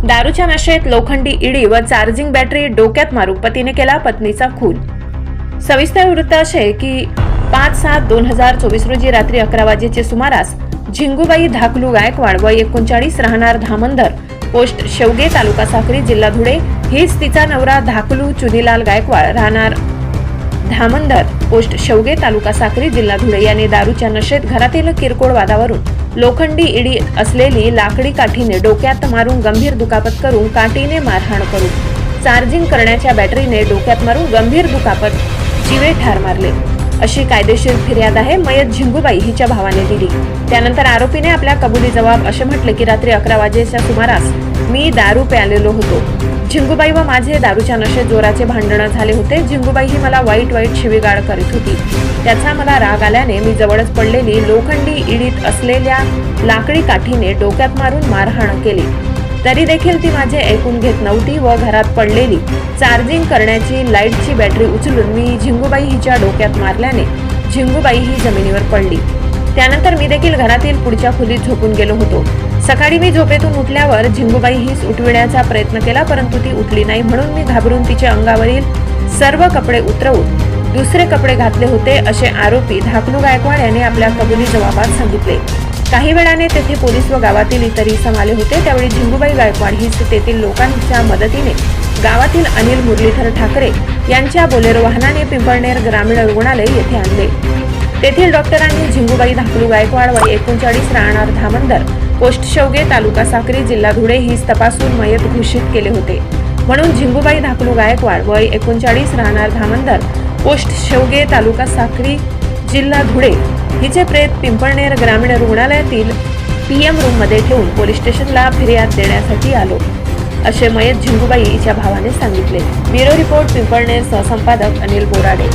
दारूच्या नशेत लोखंडी इडी व चार्जिंग बॅटरी डोक्यात मारून पतीने केला पत्नीचा खून। सविस्तर वृत्त असे की 5/7/2024 रोजी रात्री 11 वाजेचे सुमारास झिंगूबाई धाकलू गायकवाड वय 39 राहणार धामंदर पोस्ट शेवगे तालुका साक्री जिल्हा धुळे हीच तिचा नवरा धाकलू चुनीलाल गायकवाड राहणार धामंदर पोस्ट शेवगे तालुका साक्री जिल्हा धुळे याने दारूच्या नशेत घरातील किरकोळ वादावरून लोखंडी इडी असलेली लाकडी काठीने डोक्यात मारून गंभीर दुखापत करून काठीने मारहाण करून चार्जिंग करण्याच्या बॅटरीने डोक्यात मारून गंभीर दुखापत जीवे ठार मारले अशी कायदेशीर फिर्याद आहे मयत झिंगूबाई हिच्या भावाने दिली। त्यानंतर आरोपीने आपल्या कबुली जबाब असे म्हटले की रात्री 11 वाजेच्या सुमारास मी दारू प्यालेलो होतो। झिंगूबाई व माझे दारूच्या नशेत जोराचे भांडण झाले होते। झिंगूबाई ही मला वाईट शिवीगाळ करीत होती। त्याचा मला राग आल्याने मी जवळच पडलेली लोखंडी इडीत असलेल्या लाकडी काठीने डोक्यात मारून मारहाण केली। तरी देखील ती माझे ऐकून घेत नव्हती व घरात पडलेली चार्जिंग करण्याची लाईटची बॅटरी उचलून मी झिंगूबाई हिच्या डोक्यात मारल्याने झिंगूबाई ही जमिनीवर पडली। त्यानंतर मी देखील घरातील पुढच्या खोलीत झोपून गेलो होतो। सकाळी मी झोपेतून उठल्यावर झिंगूबाई हीच उठविण्याचा प्रयत्न केला परंतु ती उठली नाही म्हणून मी घाबरून तिच्या अंगावरील सर्व कपडे उतरवून दुसरे कपडे घातले होते असे आरोपी धाकलू गायकवाड यांनी आपल्या कबुली जबाबात सांगितले। काही वेळाने तेथे पोलीस व गावातील इतर इसम आले होते। त्यावेळी झिंगूबाई गायकवाड हीच तेथील लोकांच्या मदतीने गावातील अनिल मुरलीधर ठाकरे यांच्या बोलेरो वाहनाने पिंपळनेर ग्रामीण रुग्णालय येथे आणले। तेथील डॉक्टरांनी झिंगूबाई धाकलू गायकवाड वय 39 राहणार धामंदर पोस्ट शेवगे तालुका साक्री जिल्हा धुळे हीच तपासून मयत घोषित केले होते। म्हणून झिंगूबाई धाकलू गायकवाड वय 39 राहणार धामंदर पोस्ट शेवगे तालुका साक्री जिल्हा धुळे हिचे प्रेत पिंपळनेर ग्रामीण रुग्णालयातील PM रूम मध्ये ठेवून पोलीस स्टेशनला फिर्याद देण्यासाठी आलो असे मयत झिंगूबाई हिच्या भावाने सांगितले। ब्युरो रिपोर्ट पिंपळनेर सहसंपादक अनिल बोराडे।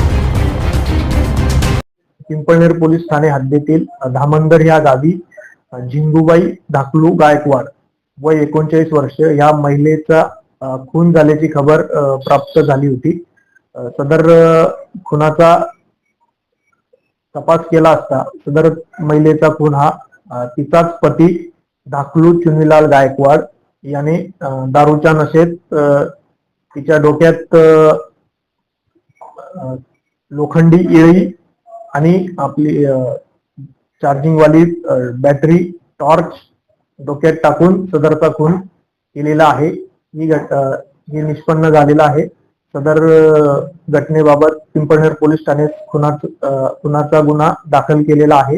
पिंपळनेर पोलीस ठाणे हद्दीतील धामंदर या गावी झिंगूबाई धाकलू गायकवाड वय 39 वर्ष या महिलेचा खून झाल्याची खबर प्राप्त झाली होती। सदर खुनाचा तपास केला असता सदर महिलेचा खून हा तिचाच पती धाकलू चुनीलाल गायकवाड याने दारूच्या नशेत तिच्या डोक्यात लोखंडी इळी आणि आपली चार्जिंग वाली बॅटरी टॉर्च डोक्यात टाकून सदरचा खून केलेला आहे। ही निष्पन्न झालेला आहे। सदर घटनेबाबत पिंपळनेर पोलीस ठाण्यात खुनाचा गुन्हा दाखल केलेला आहे।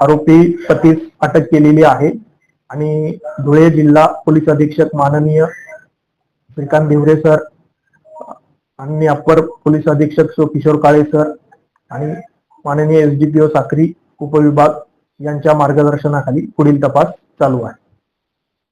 आरोपी पतीस अटक केलेली आहे आणि धुळे जिल्हा पोलीस अधीक्षक माननीय श्रीकांत धिवरे सर आणि अप्पर पोलीस अधीक्षक सो किशोर काळे सर आणि माननीय SDPO साक्री उपविभाग यांच्या मार्गदर्शनाखाली पुढील तपास चालू आहे।